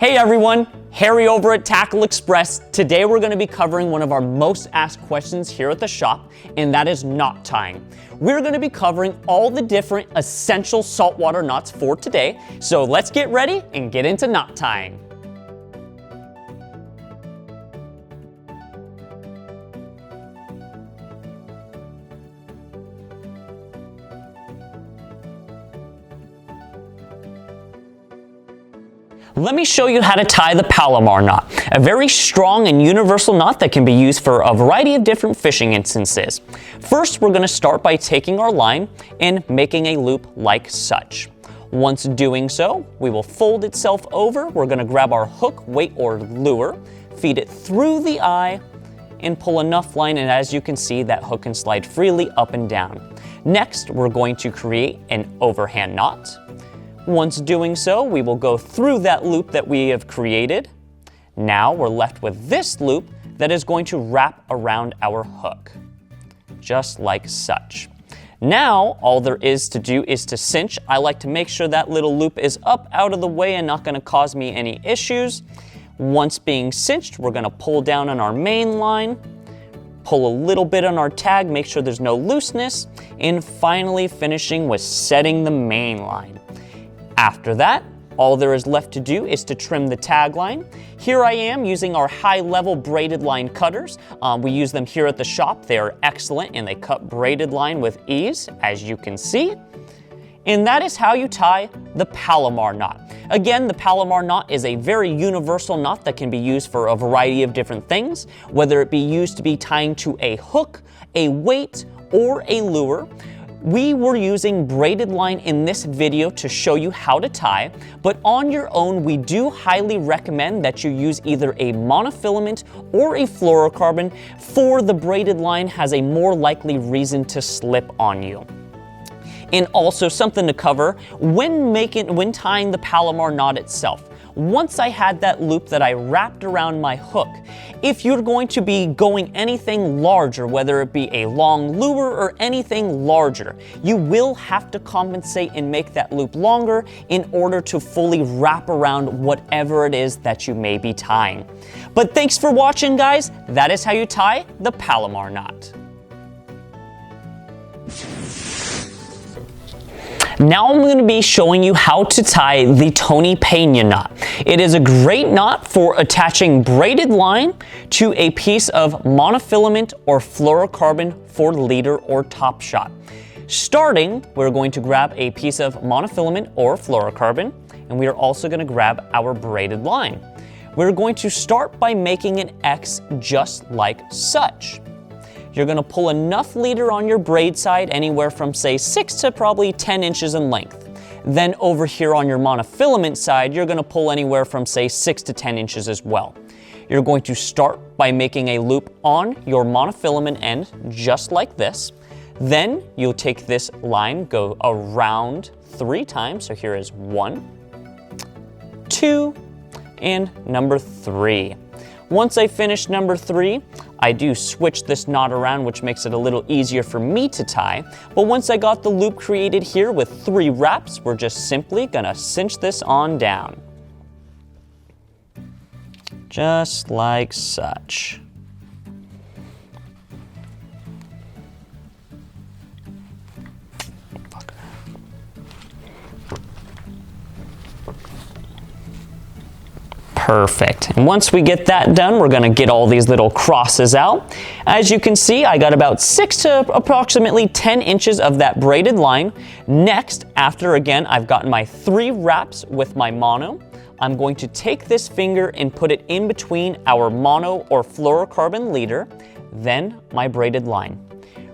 Hey everyone, Harry over at Tackle Express. Today we're going to be covering one of our most asked questions here at the shop, and that is knot tying. We're going to be covering all the different essential saltwater knots for today, so let's get ready and get into knot tying. Let me show you how to tie the Palomar knot, a very strong and universal knot that can be used for a variety of different fishing instances. First, we're going to start by taking our line and making a loop like such. Once doing so, we will fold itself over. We're going to grab our hook, weight, or lure, feed it through the eye, and pull enough line, and as you can see, that hook can slide freely up and down. Next, we're going to create an overhand knot. Once doing so, we will go through that loop that we have created. Now we're left with this loop that is going to wrap around our hook, just like such. Now, all there is to do is to cinch. I like to make sure that little loop is up out of the way and not going to cause me any issues. Once being cinched, we're going to pull down on our main line, pull a little bit on our tag, make sure there's no looseness, and finally finishing with setting the main line. After that, all there is left to do is to trim the tag line. Here I am using our high-level braided line cutters. We use them here at the shop. They are excellent and they cut braided line with ease, as you can see. And that is how you tie the Palomar knot. Again, the Palomar knot is a very universal knot that can be used for a variety of different things, whether it be used to be tying to a hook, a weight, or a lure. We were using braided line in this video to show you how to tie, but on your own, we do highly recommend that you use either a monofilament or a fluorocarbon, for the braided line has a more likely reason to slip on you. And also something to cover, when tying the Palomar knot itself, once I had that loop that I wrapped around my hook, if you're going to be going anything larger, whether it be a long lure or anything larger, you will have to compensate and make that loop longer in order to fully wrap around whatever it is that you may be tying. But thanks for watching, guys. That is how you tie the Palomar knot. Now I'm going to be showing you how to tie the Pena knot. It is a great knot for attaching braided line to a piece of monofilament or fluorocarbon for leader or top shot. Starting, we're going to grab a piece of monofilament or fluorocarbon, and we are also going to grab our braided line. We're going to start by making an X just like such. You're going to pull enough leader on your braid side, anywhere from say 6 to probably 10 inches in length. Then over here on your monofilament side, you're going to pull anywhere from say 6 to 10 inches as well. You're going to start by making a loop on your monofilament end, just like this. Then you'll take this line, go around 3 times. So here is 1, 2, and number 3. Once I finish number 3, I do switch this knot around, which makes it a little easier for me to tie. But once I got the loop created here with 3 wraps, we're just simply gonna cinch this on down. Just like such. Perfect. And once we get that done, we're going to get all these little crosses out. As you can see, I got about 6 to approximately 10 inches of that braided line. Next, after again, I've gotten my 3 wraps with my mono, I'm going to take this finger and put it in between our mono or fluorocarbon leader, then my braided line.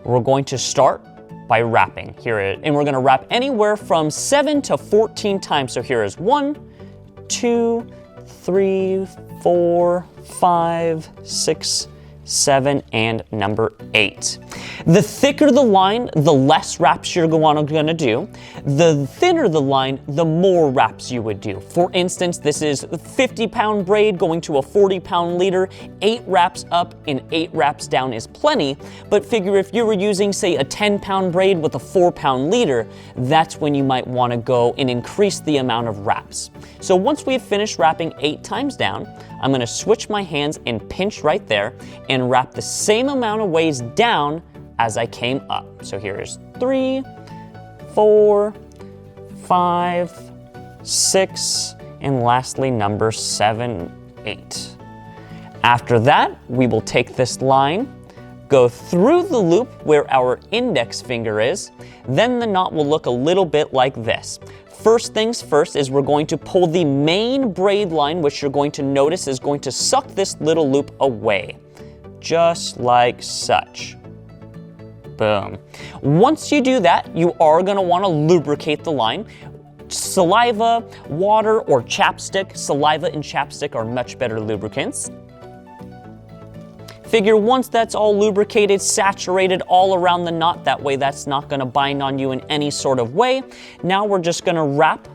We're going to start by wrapping here, and we're going to wrap anywhere from 7 to 14 times. So here is 1, 2, 3, 4, 5, 6, 7, and number 8. The thicker the line, the less wraps you're gonna do. The thinner the line, the more wraps you would do. For instance, this is a 50-pound braid going to a 40-pound leader. 8 wraps up and 8 wraps down is plenty, but figure if you were using, say, a 10-pound braid with a 4-pound leader, that's when you might want to go and increase the amount of wraps. So once we've finished wrapping 8 times down, I'm going to switch my hands and pinch right there and wrap the same amount of ways down as I came up. So here's 3, 4, 5, 6, and lastly number 7, 8. After that, we will take this line, go through the loop where our index finger is, then the knot will look a little bit like this. First things first is we're going to pull the main braid line, which you're going to notice is going to suck this little loop away, just like such. Boom. Once you do that, you are going to want to lubricate the line. Saliva, water, or chapstick. Saliva and chapstick are much better lubricants. Figure once that's all lubricated, saturated all around the knot, that way that's not going to bind on you in any sort of way. Now we're just going to wrap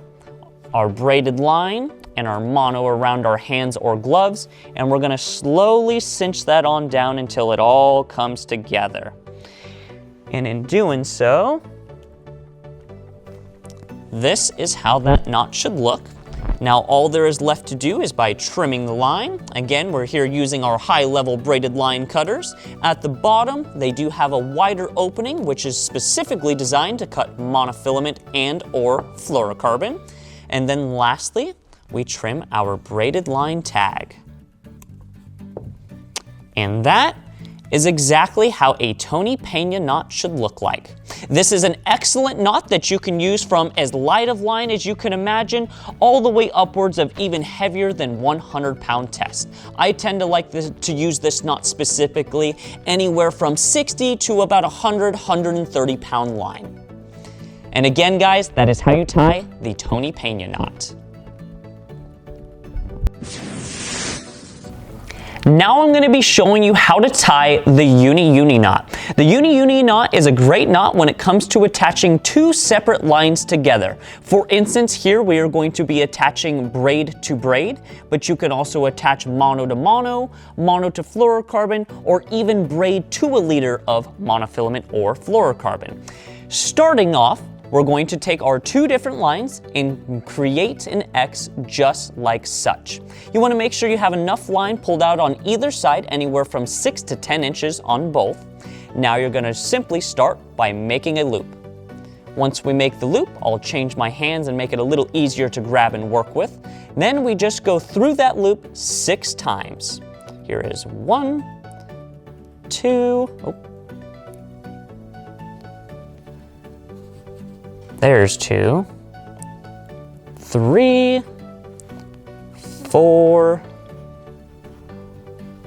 our braided line and our mono around our hands or gloves, and we're going to slowly cinch that on down until it all comes together. And in doing so, this is how that knot should look. Now all there is left to do is by trimming the line. Again, we're here using our high-level braided line cutters. At the bottom, they do have a wider opening, which is specifically designed to cut monofilament and or fluorocarbon. And then lastly, we trim our braided line tag. And that is exactly how a Tony Pena knot should look like. This is an excellent knot that you can use from as light of line as you can imagine, all the way upwards of even heavier than 100-pound test. I tend to like to use this knot specifically anywhere from 60 to about 100, 130-pound line. And again, guys, that is how you tie the Tony Pena knot. Now I'm going to be showing you how to tie the Uni-Uni Knot. The Uni-Uni Knot is a great knot when it comes to attaching 2 separate lines together. For instance, here we are going to be attaching braid to braid, but you can also attach mono to mono, mono to fluorocarbon, or even braid to a leader of monofilament or fluorocarbon. Starting off, we're going to take our 2 different lines and create an X just like such. You want to make sure you have enough line pulled out on either side, anywhere from 6 to 10 inches on both. Now you're going to simply start by making a loop. Once we make the loop, I'll change my hands and make it a little easier to grab and work with. Then we just go through that loop 6 times. Here is 1, 2, there's 2, 3, 4,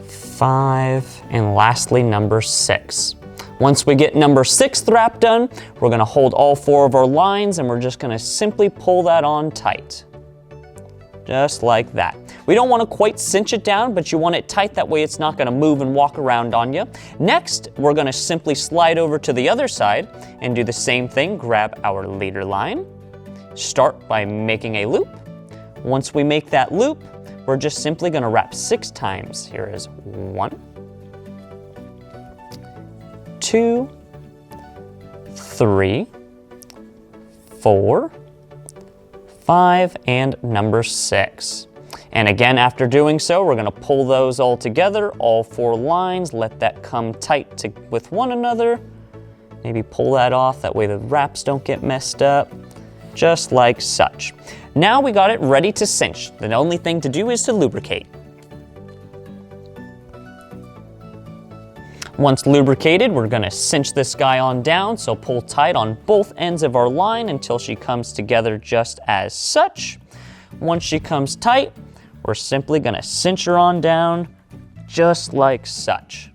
5, and lastly number 6. Once we get number 6th wrap done, we're going to hold all 4 of our lines and we're just going to simply pull that on tight. Just like that. We don't want to quite cinch it down, but you want it tight, that way it's not going to move and walk around on you. Next, we're going to simply slide over to the other side and do the same thing. Grab our leader line, start by making a loop. Once we make that loop, we're just simply going to wrap 6 times. Here is 1, 2, 3, 4, 5, and number 6. And again, after doing so, we're going to pull those all together, all 4 lines, let that come tight with one another. Maybe pull that off, that way the wraps don't get messed up, just like such. Now we got it ready to cinch. The only thing to do is to lubricate. Once lubricated, we're going to cinch this guy on down, so pull tight on both ends of our line until she comes together just as such. Once she comes tight, we're simply going to cinch her on down just like such.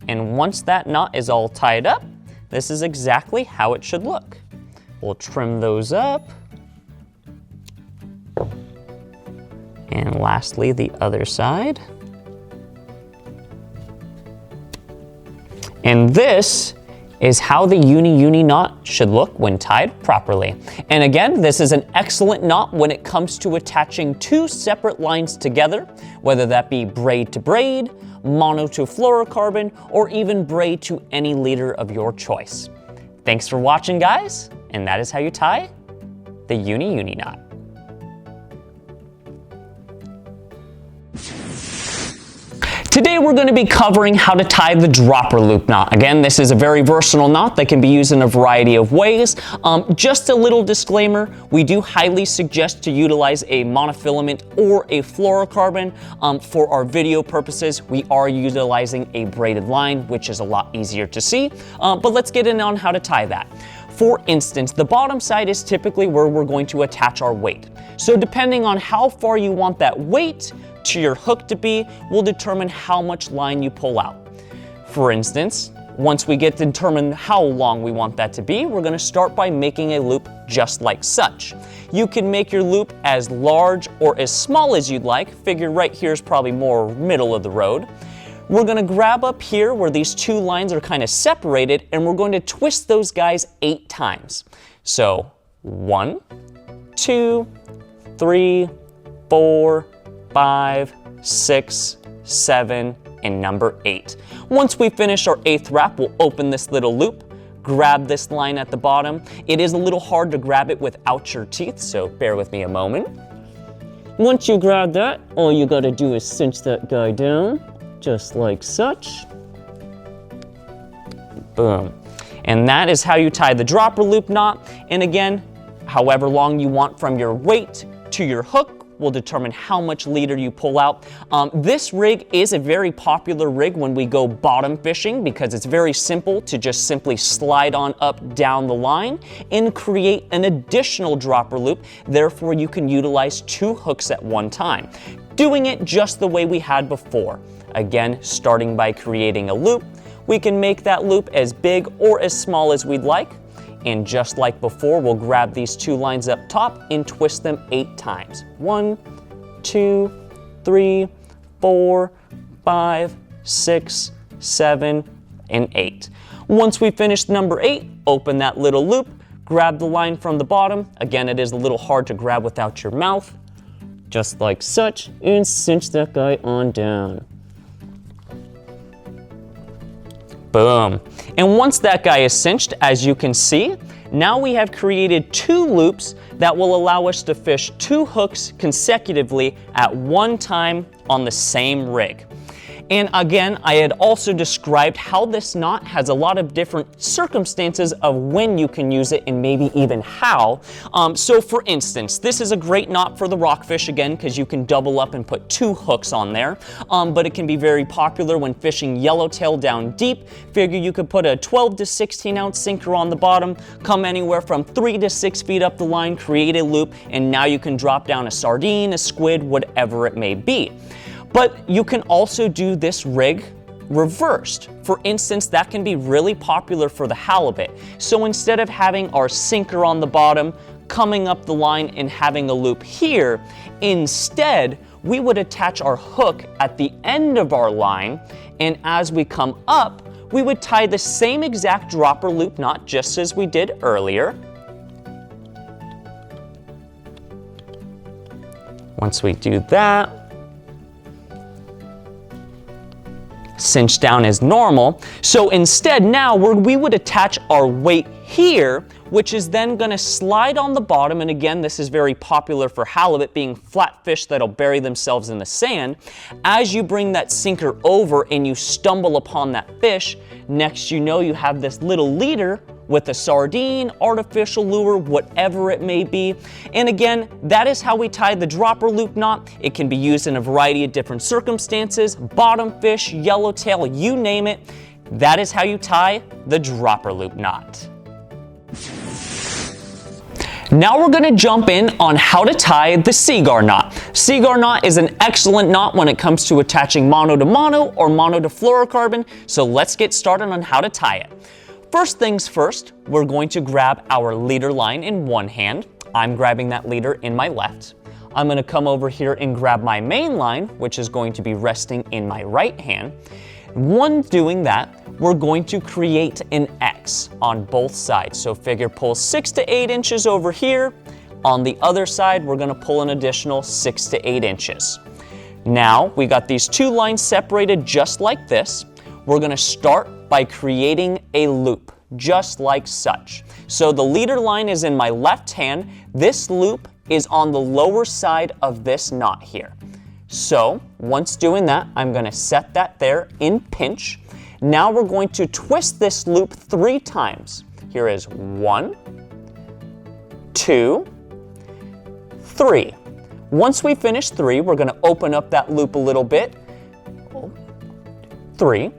And once that knot is all tied up, this is exactly how it should look. We'll trim those up. And lastly, the other side. And this is how the Uni-Uni knot should look when tied properly. And again, this is an excellent knot when it comes to attaching two separate lines together, whether that be braid to braid, mono to fluorocarbon, or even braid to any leader of your choice. Thanks for watching, guys, and that is how you tie the Uni-Uni knot. Today we're going to be covering how to tie the dropper loop knot. Again, this is a very versatile knot that can be used in a variety of ways. Just a little disclaimer, we do highly suggest to utilize a monofilament or a fluorocarbon. For our video purposes, we are utilizing a braided line, which is a lot easier to see. But let's get in on how to tie that. For instance, the bottom side is typically where we're going to attach our weight. So depending on how far you want that weight to your hook to be will determine how much line you pull out. For instance, once we get to determine how long we want that to be, we're going to start by making a loop just like such. You can make your loop as large or as small as you'd like. Figure right here is probably more middle of the road. We're going to grab up here where these two lines are kind of separated, and we're going to twist those guys 8 times. So 1, 2, 3, 4, 5, 6, 7, and number 8. Once we finish our 8th wrap, we'll open this little loop, grab this line at the bottom. It is a little hard to grab it without your teeth, so bear with me a moment. Once you grab that, all you gotta do is cinch that guy down, just like such. Boom. And that is how you tie the dropper loop knot. And again, however long you want from your weight to your hook will determine how much leader you pull out. This rig is a very popular rig when we go bottom fishing because it's very simple to just simply slide on up down the line and create an additional dropper loop. Therefore, you can utilize 2 hooks at one time, doing it just the way we had before. Again, starting by creating a loop, we can make that loop as big or as small as we'd like. And just like before, we'll grab these 2 lines up top and twist them 8 times. 1, 2, 3, 4, 5, 6, 7, and 8. Once we finish number 8, open that little loop, grab the line from the bottom. Again, it is a little hard to grab without your mouth. Just like such, and cinch that guy on down. Boom. And once that guy is cinched, as you can see, now we have created 2 loops that will allow us to fish 2 hooks consecutively at one time on the same rig. And again, I had also described how this knot has a lot of different circumstances of when you can use it and maybe even how. So for instance, this is a great knot for the rockfish again because you can double up and put 2 hooks on there. But it can be very popular when fishing yellowtail down deep. Figure you could put a 12 to 16 ounce sinker on the bottom, come anywhere from 3 to 6 feet up the line, create a loop, and now you can drop down a sardine, a squid, whatever it may be. But you can also do this rig reversed. For instance, that can be really popular for the halibut. So instead of having our sinker on the bottom, coming up the line and having a loop here, instead, we would attach our hook at the end of our line, and as we come up, we would tie the same exact dropper loop knot just as we did earlier. Once we do that, cinch down as normal. So instead now we would attach our weight here, which is then going to slide on the bottom. And again, this is very popular for halibut, being flat fish that'll bury themselves in the sand. As you bring that sinker over and you stumble upon that fish, next you know you have this little leader with a sardine, artificial lure, whatever it may be. And again, that is how we tie the dropper loop knot. It can be used in a variety of different circumstances, bottom fish, yellowtail, you name it. That is how you tie the dropper loop knot. Now we're gonna jump in on how to tie the Seaguar knot. Seaguar knot is an excellent knot when it comes to attaching mono to mono or mono to fluorocarbon, so let's get started on how to tie it. First things first, we're going to grab our leader line in one hand. I'm grabbing that leader in my left. I'm going to come over here and grab my main line, which is going to be resting in my right hand. Once doing that, we're going to create an X on both sides. So figure pull 6 to 8 inches over here. On the other side, we're going to pull an additional 6 to 8 inches. Now, we got these two lines separated just like this. We're going to start by creating a loop, just like such. So the leader line is in my left hand. This loop is on the lower side of this knot here. So once doing that, I'm going to set that there in pinch. Now we're going to twist this loop 3 times. Here is 1, 2, 3. Once we finish 3, we're going to open up that loop a little bit. 3.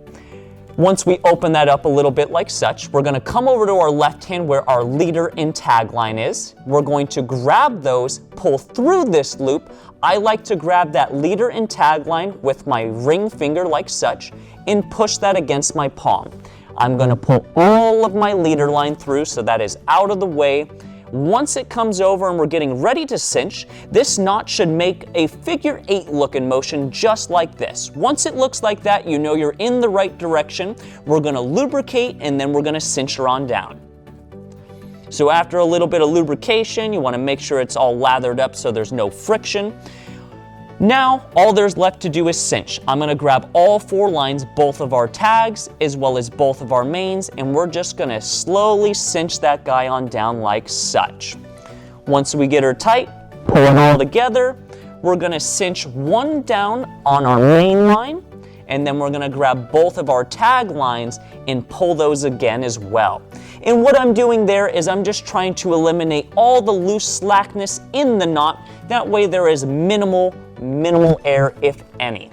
Once we open that up a little bit like such, we're going to come over to our left hand where our leader and tag line is. We're going to grab those, pull through this loop. I like to grab that leader and tag line with my ring finger like such and push that against my palm. I'm going to pull all of my leader line through so that is out of the way. Once it comes over and we're getting ready to cinch, this knot should make a figure 8 looking motion just like this. Once it looks like that, you know you're in the right direction. We're going to lubricate and then we're going to cinch her on down. So after a little bit of lubrication, you want to make sure it's all lathered up so there's no friction. Now, all there's left to do is cinch. I'm going to grab all 4 lines, both of our tags, as well as both of our mains, and we're just going to slowly cinch that guy on down like such. Once we get her tight, pull it all together, we're going to cinch one down on our main line, and then we're going to grab both of our tag lines and pull those again as well. And what I'm doing there is I'm just trying to eliminate all the loose slackness in the knot. That way there is minimal air, if any.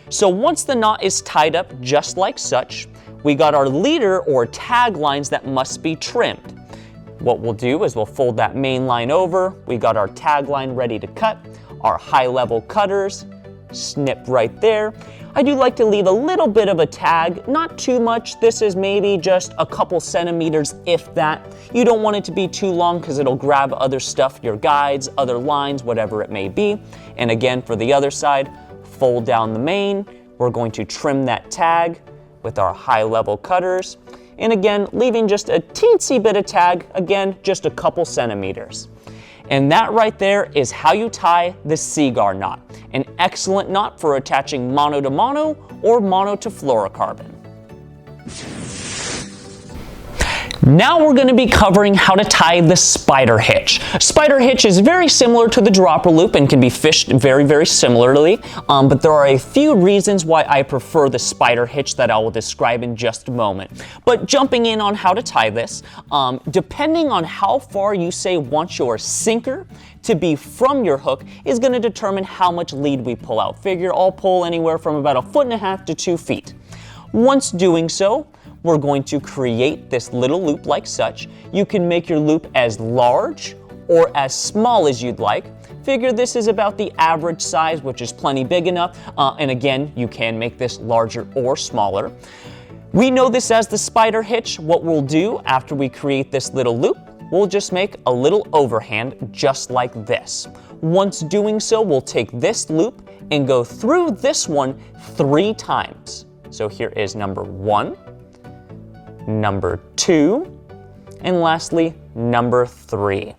So once the knot is tied up just like such, we got our leader or tag lines that must be trimmed. What we'll do is we'll fold that main line over. We got our tag line ready to cut, our high level cutters, snip right there. I do like to leave a little bit of a tag, not too much. This is maybe just a couple centimeters, if that. You don't want it to be too long because it'll grab other stuff, your guides, other lines, whatever it may be. And again, for the other side, fold down the main. We're going to trim that tag with our high level cutters. And again, leaving just a teensy bit of tag, again, just a couple centimeters. And that right there is how you tie the Seaguar knot. An excellent knot for attaching mono to mono or mono to fluorocarbon. Now we're going to be covering how to tie the spider hitch. Spider hitch is very similar to the dropper loop and can be fished very similarly, but there are a few reasons why I prefer the spider hitch that I will describe in just a moment. But jumping in on how to tie this, depending on how far you say want your sinker to be from your hook is going to determine how much lead we pull out. Figure I'll pull anywhere from about 1.5 feet to 2 feet. Once doing so, we're going to create this little loop like such. You can make your loop as large or as small as you'd like. Figure this is about the average size, which is plenty big enough. And again, you can make this larger or smaller. We know this as the spider hitch. What we'll do after we create this little loop, we'll just make a little overhand just like this. Once doing so, we'll take this loop and go through this one 3 times. So here is number 1, number 2, and lastly, number 3.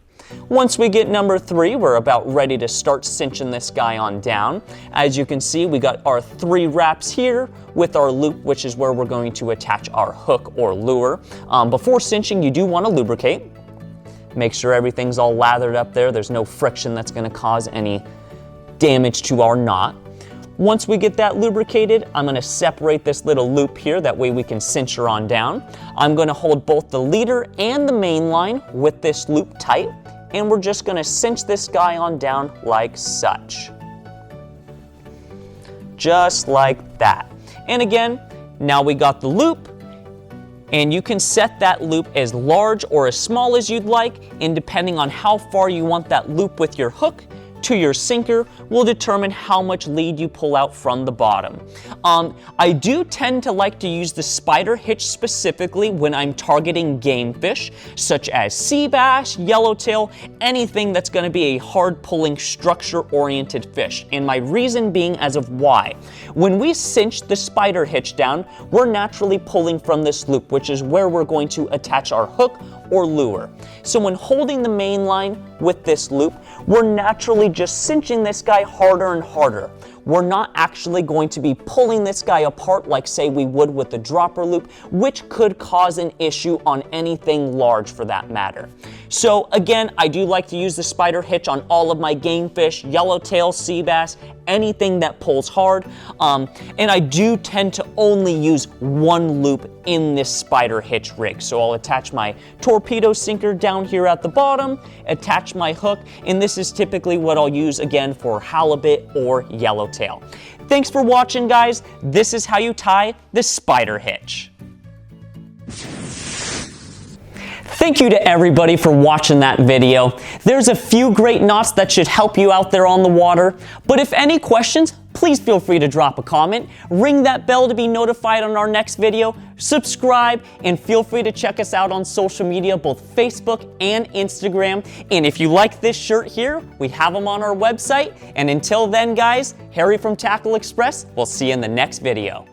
Once we get number 3, we're about ready to start cinching this guy on down. As you can see, we got our 3 wraps here with our loop, which is where we're going to attach our hook or lure. Before cinching, you do want to lubricate. Make sure everything's all lathered up there. There's no friction that's going to cause any damage to our knot. Once we get that lubricated, I'm going to separate this little loop here. That way we can cinch her on down. I'm going to hold both the leader and the main line with this loop tight, and we're just going to cinch this guy on down like such. Just like that. And again, now we got the loop, and you can set that loop as large or as small as you'd like, and depending on how far you want that loop with your hook to your sinker will determine how much lead you pull out from the bottom. I do tend to like to use the spider hitch specifically when I'm targeting game fish, such as sea bass, yellowtail, anything that's going to be a hard pulling, structure-oriented fish. And my reason being as of why. When we cinch the spider hitch down, we're naturally pulling from this loop, which is where we're going to attach our hook or lure. So when holding the main line with this loop, we're naturally just cinching this guy harder and harder. We're not actually going to be pulling this guy apart like say we would with the dropper loop, which could cause an issue on anything large for that matter. So again, I do like to use the spider hitch on all of my game fish, yellowtail, sea bass, anything that pulls hard. And I do tend to only use one loop in this spider hitch rig. So I'll attach my torpedo sinker down here at the bottom, attach my hook, and this is typically what I'll use again for halibut or yellowtail. Thanks for watching, guys. This is how you tie the spider hitch. Thank you to everybody for watching that video. There's a few great knots that should help you out there on the water, but if any questions, please feel free to drop a comment, ring that bell to be notified on our next video, subscribe, and feel free to check us out on social media, both Facebook and Instagram. And if you like this shirt here, we have them on our website. And until then, guys, Harry from Tackle Express, we'll see you in the next video.